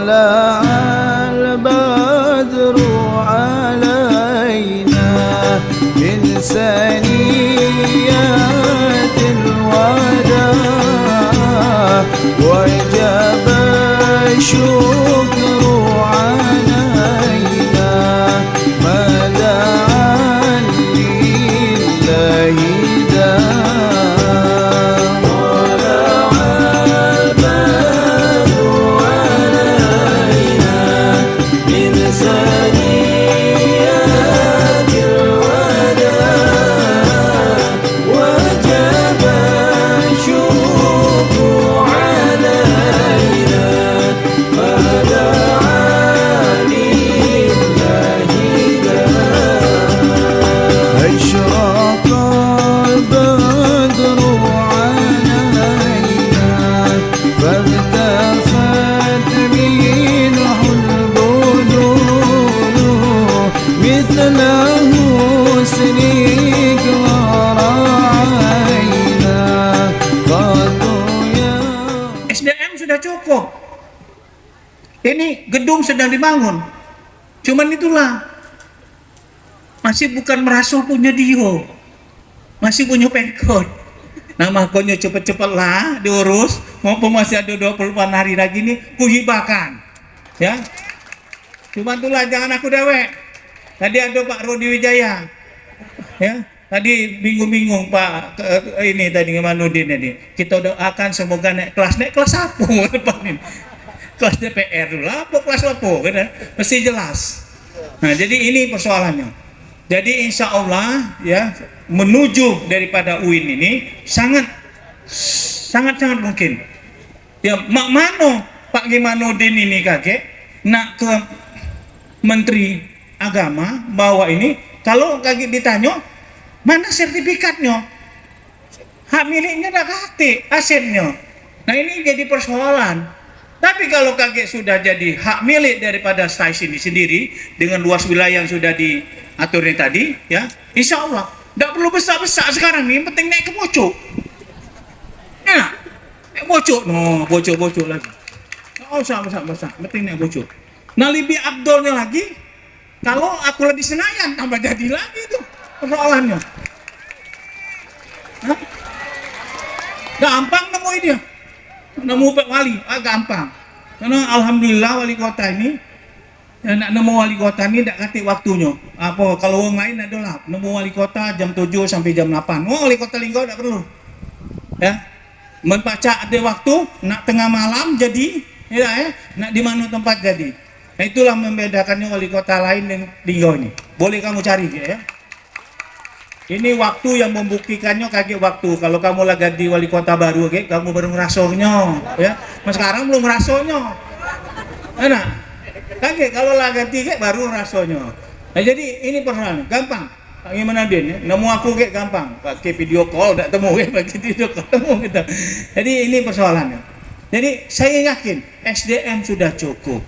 طلع البدر علينا من ثنيات الوداع وجب الشكر علينا ما دعا لله داع طلع البدر علينا من ثنيات الوداع وجب الشكر علينا ما دعا لله داع أشرق البدر علينا فارتفت منه البدور مثل حسنك ورعينا قد يا SDM sudah cukup. Ini gedung sedang dibangun. Cuman itulah. Masih bukan merasa punya Dio. Masih punya pengkot. Nah makanya cepet-cepetlah diurus. Maupun masih ada 28 hari lagi nih, kuhibahkan. Ya. Cuman itulah jangan aku dewek. Tadi ada Pak Rodi Wijaya. Ya. Tadi bingung-bingung Pak ini tadi Manudin tadi. Kita doakan semoga naik kelas apa depan ini. Kelas DPR dulu apa kelas apa kan? Mesti jelas. Nah, jadi ini persoalannya. Jadi insya Allah ya menuju daripada UIN ini sangat mungkin. Ya mak mano Pak Gimanudin ini kakek nak ke Menteri Agama bahwa ini kalau kakek ditanya mana sertifikatnya, hak miliknya dah kate asetnya. Nah ini jadi persoalan. Tapi kalau kakek sudah jadi hak milik daripada stasiun ini sendiri dengan luas wilayah yang sudah diatur ini tadi, ya, insya Allah tidak perlu besar-besar sekarang nih, yang penting naik ke pojok. Enak, naik pojok, no, pojok lagi. Oh, besar, penting naik pojok. Nah, lebih abdolnya lagi, kalau aku lebih Senayan tambah jadi lagi itu persoalannya. Hah? Gampang nemuin dia. Nemu Pak Wali, gampang. Karena alhamdulillah wali kota ini ya, nak nemu wali kota ini tidak kati waktunya. Apa kalau orang lain adalah nemu wali kota jam 7 sampai jam 8. Oh, wali kota Linggau tidak perlu. Ya. Membaca ada waktu nak tengah malam jadi ya, nak di mana tempat jadi. Nah, itulah membedakannya wali kota lain dengan Linggau ini. Boleh kamu cari ya. Ini waktu yang membuktikannya kaget waktu. Kalau kamu lagi di wali kota baru, kamu baru ngerasonya, ya. Mas sekarang belum ngerasonya. Enak. Kaget kalau lagi tiga baru ngerasonya. Nah jadi ini persoalan, gampang. Gimana Din? Ya? Nemu aku gampang. Pakai video call, tidak temu, pakai video call temu kita. Jadi ini persoalannya. Jadi saya yakin SDM sudah cukup,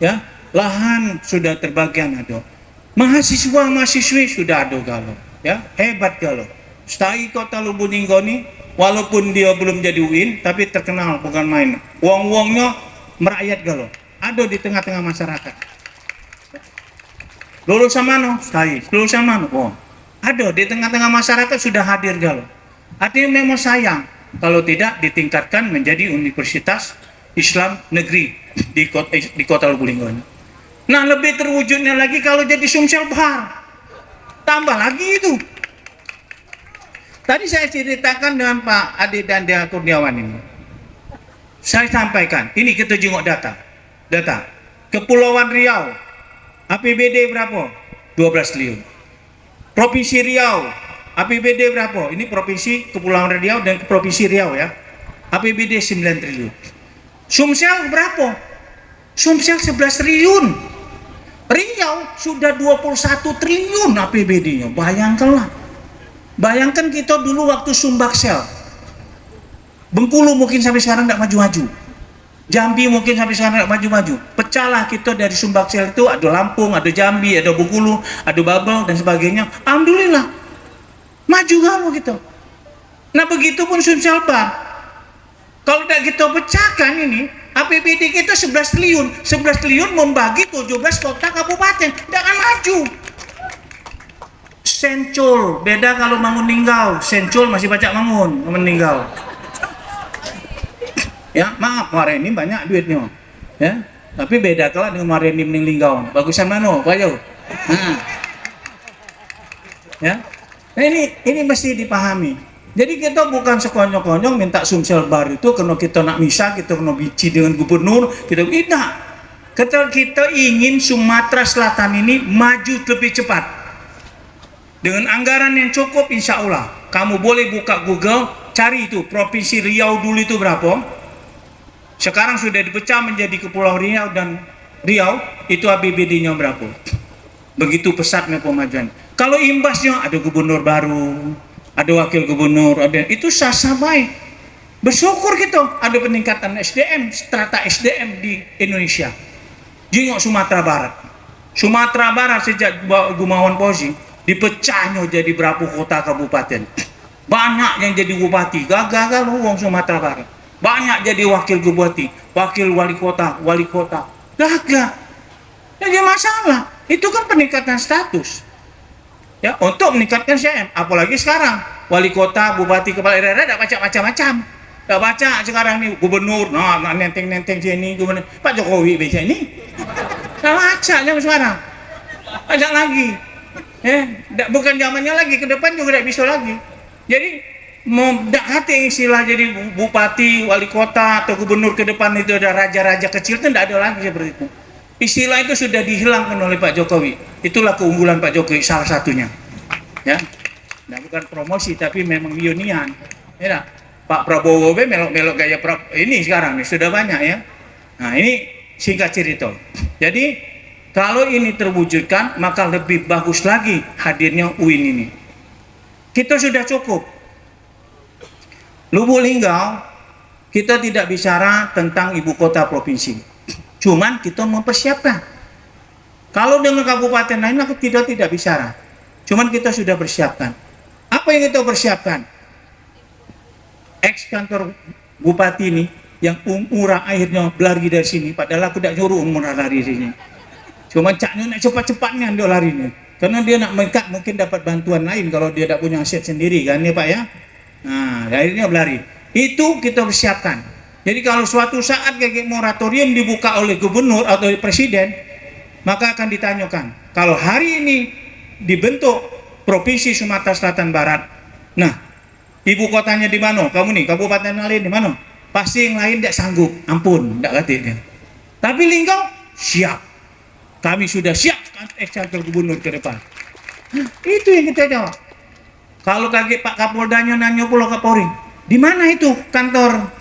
ya. Lahan sudah terbagian ada. Mahasiswa-mahasiswi sudah ada kalau. Ya, hebat kalau Stai Kota Lubuk Linggau ini walaupun dia belum jadi UIN tapi terkenal bukan main. Uang-uangnya merakyat kalau ada di tengah-tengah masyarakat. Lulusan mana? Stai. Lulusan mana? Oh, ada di tengah-tengah masyarakat sudah hadir kalau. Artinya memang sayang kalau tidak ditingkatkan menjadi Universitas Islam Negeri di Kota Lubuk Linggau ini. Nah, lebih terwujudnya lagi kalau jadi Sumsel Bahar. Tambah lagi itu. Tadi saya ceritakan dengan Pak Adi dan Dia Kurniawan ini. Saya sampaikan, ini kita jenguk data. Kepulauan Riau, APBD berapa? 12 triliun. Provinsi Riau, APBD berapa? Ini Provinsi Kepulauan Riau dan Provinsi Riau ya. APBD 9 triliun. Sumsel berapa? Sumsel 11 triliun. Riau sudah 21 triliun APBD-nya. Bayangkanlah. Bayangkan kita dulu waktu Sumbaksel. Bengkulu mungkin sampai sekarang tidak maju-maju. Jambi mungkin sampai sekarang tidak maju-maju. Pecahlah kita dari Sumbaksel itu ada Lampung, ada Jambi, ada Bengkulu, ada Babel dan sebagainya. Alhamdulillah. Maju kamu gitu. Nah begitu pun Sumsel Bah. Kalau tidak kita pecahkan ini, APBD kita 11 triliun. 11 triliun membagi 17 kota kabupaten. Jangan maju. Sencul, beda kalau meninggal. Sencul masih baca mangun, meninggal. Ya, maaf, Marini banyak duitnya. Ya, tapi beda kalau dengan Marini meninggal. Bagusan mana, Pak Jo? Nah. Ya. Nah, ini mesti dipahami. Jadi kita bukan sekonyong-konyong minta Sumsel Bar itu karena kita nak misa, kita kena bici dengan gubernur, kita tidak. Kita ingin Sumatera Selatan ini maju lebih cepat. Dengan anggaran yang cukup, insya Allah. Kamu boleh buka Google, cari itu, Provinsi Riau dulu itu berapa. Sekarang sudah dipecah menjadi Kepulauan Riau dan Riau, itu APBD-nya berapa. Begitu pesatnya pemajuan. Kalau imbasnya ada gubernur baru, ada wakil gubernur, ada itu sah-sah baik. Bersyukur kita ada peningkatan SDM, strata SDM di Indonesia. Jengok Sumatera Barat. Sumatera Barat sejak Gumawan Fauzi dipecahnya jadi berapa kota kabupaten. Banyak yang jadi bupati, gagal uang Sumatera Barat. Banyak jadi wakil bupati, wakil wali kota, gagal. Jadi masalah, itu kan peningkatan status. Ya, untuk meningkatkan CM, apalagi sekarang wali kota, bupati, kepala daerah tidak baca macam-macam. Tidak baca sekarang nih gubernur, nah nenteng-nenteng sini gubernur. Pak Jokowi baca ini. Tidak baca yang sekarang. Baca lagi. Bukan zamannya lagi, ke depan juga tidak bisa lagi. Jadi mau tidak hati istilah jadi bupati, wali kota atau gubernur ke depan itu ada raja-raja kecil itu tidak ada lagi seperti itu. Istilah itu sudah dihilangkan oleh Pak Jokowi. Itulah keunggulan Pak Jokowi salah satunya. Ya, nah, bukan promosi tapi memang unian. Ya, Pak Prabowo melok-melok gaya ini sekarang nih sudah banyak ya. Nah ini singkat cerita. Jadi kalau ini terwujudkan maka lebih bagus lagi hadirnya UIN ini. Kita sudah cukup. Lubuk Linggau kita tidak bicara tentang ibu kota provinsi. Cuman kita mempersiapkan. Kalau dengan kabupaten lain aku tidak bicara. Cuman kita sudah bersiapkan. Apa yang kita persiapkan? Ex kantor bupati ini yang umurah akhirnya lari dari sini. Padahal aku tidak nyuruh umurah lari dari sini. Cuman caknya nak cepat-cepatnya dia lari ini. Karena dia nak mengikat mungkin dapat bantuan lain kalau dia tidak punya aset sendiri kan ya Pak ya. Nah akhirnya berlari. Itu kita persiapkan. Jadi kalau suatu saat kayak moratorium dibuka oleh gubernur atau presiden, maka akan ditanyakan, kalau hari ini dibentuk Provinsi Sumatera Selatan Barat, nah, ibu kotanya di mana? Kamu nih, kabupaten lain di mana? Pasti yang lain tidak sanggup, ampun, tidak katanya. Tapi Linggau siap. Kami sudah siap kantor gubernur ke depan. Nah, itu yang kita jawab. Kalau kaget Pak Kapoldanya nanya Pulau Kapolri, di mana itu kantor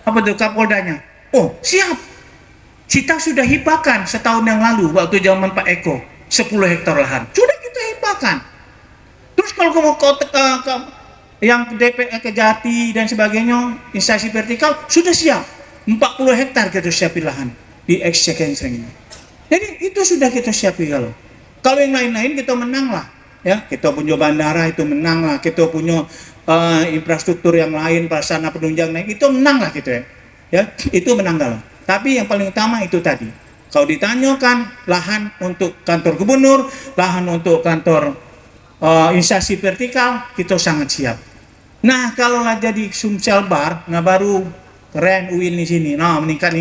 apa tuh Kapoldanya? Oh siap, kita sudah hibahkan setahun yang lalu waktu zaman Pak Eko 10 hektar lahan sudah kita hibahkan. Terus kalau kamu yang DPR Kejati dan sebagainya instansi vertikal sudah siap 40 hektar kita siapin lahan di ex-Sekensring ini. Jadi itu sudah kita siapin. Kalau yang lain-lain kita menang lah ya, kita punya bandara itu menang lah, kita punya infrastruktur yang lain, prasarana penunjang lain, itu menang lah gitu ya, itu menang galau. Tapi yang paling utama itu tadi, kalau ditanyakan lahan untuk kantor gubernur, lahan untuk kantor instansi vertikal, kita sangat siap. Nah kalau nggak jadi Sumsel Bar, nah baru keren UIN di sini, nah meningkat.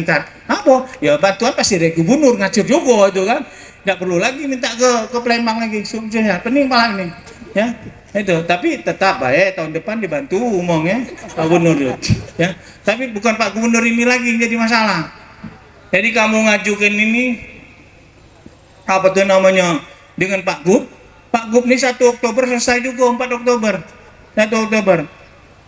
Apa? Ya bantuan pasti dari gubernur ngacir juga itu kan, nggak perlu lagi minta ke Palembang lagi Sumselnya, pening malah ini, ya. Itu tapi tetap baik tahun depan dibantu umumnya Pak Gubernur ya, tapi bukan Pak Gubernur ini lagi yang jadi masalah. Jadi kamu ngajukan ini apa tuh namanya dengan Pak Gub ini 1 Oktober selesai juga 4 Oktober 1 Oktober.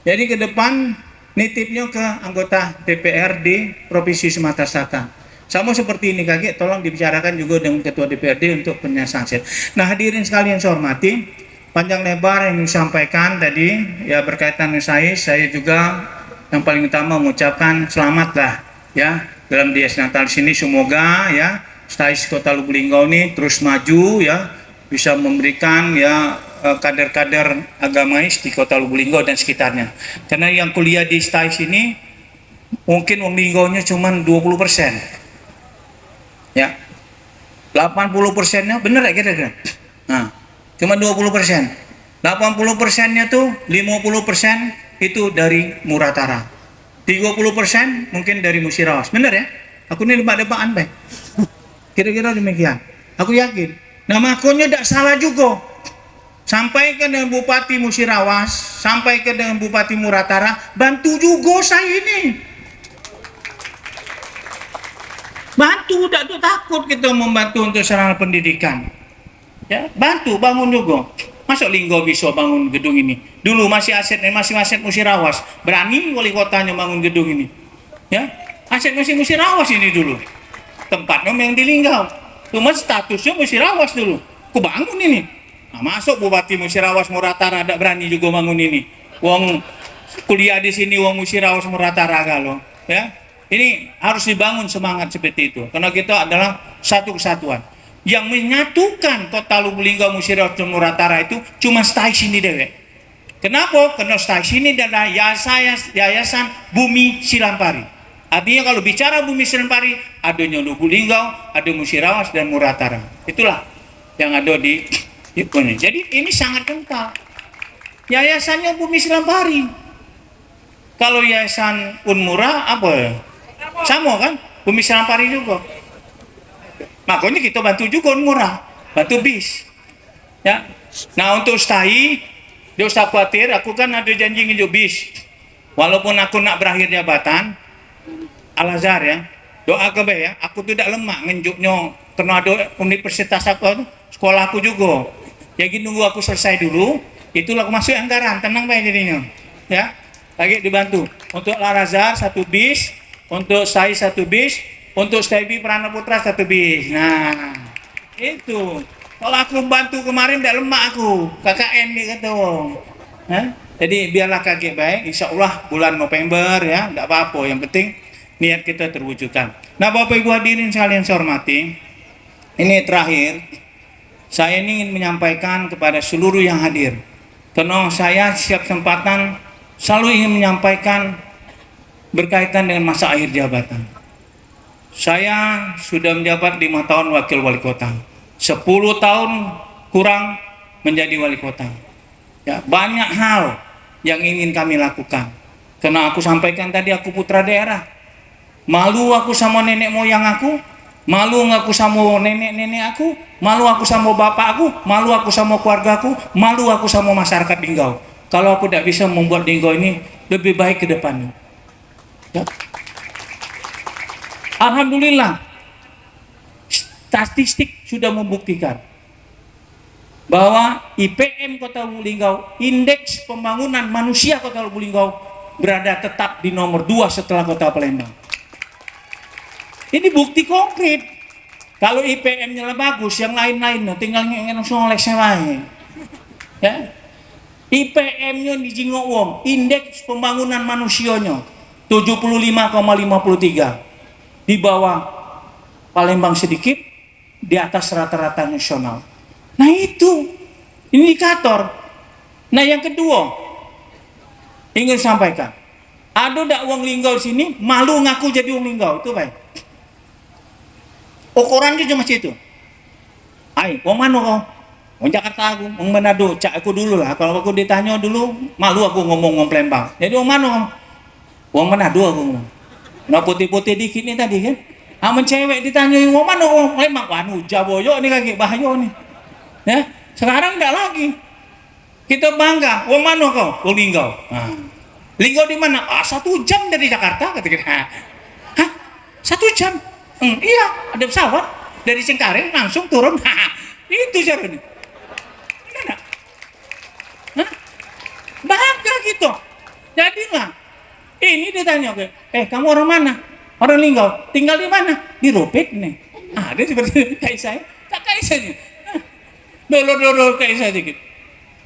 Jadi ke depan nitipnya ke anggota DPRD Provinsi Sumatera Selatan sama seperti ini kakek, tolong dibicarakan juga dengan Ketua DPRD untuk penyelesaian. Nah hadirin sekalian saya hormati, panjang lebar yang disampaikan tadi ya berkaitan dengan saya juga yang paling utama mengucapkan selamat lah ya dalam Dies Natal sini, semoga ya STAIS Kota Lubuk Linggau ini terus maju ya, bisa memberikan ya kader-kader agamais di Kota Lubuk Linggau dan sekitarnya. Karena yang kuliah di STAIS ini Mungkin wong Linggaunya cuman 20%. Ya. 80%-nya bener ya kira-kira. Nah, cuma 20%. 80%-nya tuh 50% itu dari Muratara. 30% mungkin dari Musirawas. Bener ya? Aku ini debat-debatan, Pak. Kira-kira demikian. Aku yakin. Nah, makanya tidak salah juga. Sampaikan dengan Bupati Musirawas, sampaikan dengan Bupati Muratara, bantu juga saya ini. Bantu, tidak takut kita membantu untuk sarana pendidikan. Ya, bantu bangun juga. Masuk Linggau bisa bangun gedung ini. Dulu masih aset Musirawas. Berani wali kotanya bangun gedung ini. Ya, aset Musirawas ini dulu. Tempatnya yang di Linggau. Cuma statusnya Musirawas dulu. Aku bangun ini. Nah, masuk Bupati Musirawas Muratara tidak berani juga bangun ini. Wong kuliah di sini wong Musirawas Muratara kalau, ya. Ini harus dibangun semangat seperti itu. Karena kita adalah satu kesatuan. Yang menyatukan Kota Lubuk Linggau Musirawas dan Muratara itu cuma stai sini dewek. Kenapa? Karena stai sini adalah Yayasan Bumi Silampari. Artinya kalau bicara Bumi Silampari, adanya Lubuk Linggau, ada Musirawas dan Muratara. Itulah yang ada di ini. Jadi ini sangat kental. Yayasannya Bumi Silampari. Kalau Yayasan Unmura apa ya? Sama kan? Bumi Silampari juga. Makanya kita bantu juga Unmura, bantu bis. Ya. Nah untuk stai, dia usah khawatir. Aku kan ada janji nginjuk bis. Walaupun aku nak berakhir jabatan, Al Azhar ya. Doa ke ya. Aku tidak lemak nginjuknya karena ada universitas aku, sekolah aku juga. Jadi nunggu aku selesai dulu, itulah aku masuk anggaran, tenang baik jadinya. Ya, lagi dibantu. Untuk Al Azhar 1 bis, untuk saya 1 bis, untuk Stebi Prana Putra 1 bis. Nah, itu. Kalau aku bantu kemarin tidak lemak aku, KKN nih kata wong. Jadi biarlah kaget baik, insya Allah bulan November ya, tidak apa-apa. Yang penting niat kita terwujudkan. Nah, Bapak Ibu hadirin sekalian saya hormati, ini terakhir. Saya ingin menyampaikan kepada seluruh yang hadir, karena saya setiap kesempatan selalu ingin menyampaikan berkaitan dengan masa akhir jabatan. Saya sudah menjabat 5 tahun wakil wali kota, 10 tahun kurang menjadi wali kota. Ya, banyak hal yang ingin kami lakukan. Karena aku sampaikan tadi, aku putra daerah. Malu aku sama nenek moyang aku, malu aku sama nenek-nenek aku, malu aku sama bapak aku, malu aku sama keluarga aku, malu aku sama masyarakat Linggau. Kalau aku tidak bisa membuat Linggau ini lebih baik ke depannya. Ya. Alhamdulillah, statistik sudah membuktikan bahwa IPM Kota Lubuk Linggau, indeks pembangunan manusia Kota Lubuk Linggau berada tetap di nomor 2 setelah Kota Palembang. Ini bukti konkret. Kalau IPM-nya bagus, yang lain-lain tinggal ngolek sewae. Ya. IPM-nya di Jingok Wong, indeks pembangunan manusianya 75,53. Di bawah Palembang sedikit, di atas rata-rata nasional. Nah itu indikator. Nah yang kedua, ingin sampaikan, ada dak wong Linggau sini malu ngaku jadi wong Linggau, itu baik. Ukurannya cuma situ. Ay, wong mana kau? Wong Jakarta aku, wong Manado, cak aku dulu lah. Kalau aku ditanya dulu, malu aku ngomong Palembang. Jadi wong mana kamu? Wong Manado aku ngomong. Nah putih-putih dikit nih tadi kan. Aman cewek ditanya wong mana wong Palembang. Wah, Jaboyo nih kaki bahaya nih. Ya, sekarang enggak lagi. Kita bangga. Wong mana kau? Wong Linggau. Nah. Linggau di mana? Ah, 1 jam dari Jakarta kata kita. Hah? 1 jam? Iya, ada pesawat dari Cengkareng langsung turun. Itu caranya. Enggak. Hah? Bangga gitu. Jadilah. Ini ditanya, kamu orang mana? Orang Linggau. Tinggal di mana? Di Ropik nih. Ada seperti kayak saya. Tak kayak saya. Dulu kayak saya dikit.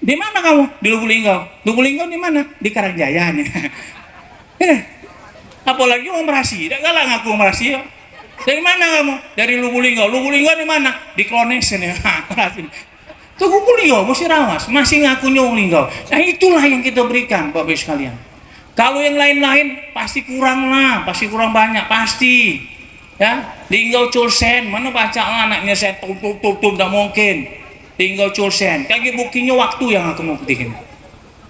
Di mana kamu? Di Lubuk Linggau. Lubuk Linggau di mana? Di Karangjaya nih. Apalagi orang Merasi. Tidak galak ngaku orang Merasi. Ya. Dari mana kamu? Dari Lubuk Linggau. Lubuk Linggau di mana? Di Klones nih. Tuh Lubuk Linggau, Musirawas. Masih ngakunya orang Linggau. Nah itulah yang kita berikan, Bapak Ibu sekalian. Kalau yang lain-lain pasti kurang lah, pasti kurang banyak, pasti. Ya, tinggal culsen, mana baca lah anaknya saya tutup, tidak mungkin. Tinggal culsen, kayak buktinya waktu yang aku mau buktikan.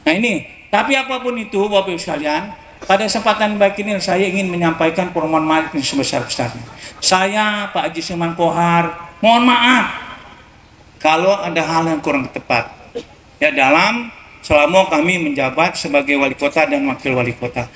Nah ini, tapi apapun itu Bapak Ibu sekalian, pada kesempatan baik ini saya ingin menyampaikan permohonan maaf yang sebesar-besarnya. Saya Pak Haji Suman Kohar, mohon maaf kalau ada hal yang kurang tepat. Ya dalam selama kami menjabat sebagai wali kota dan wakil wali kota.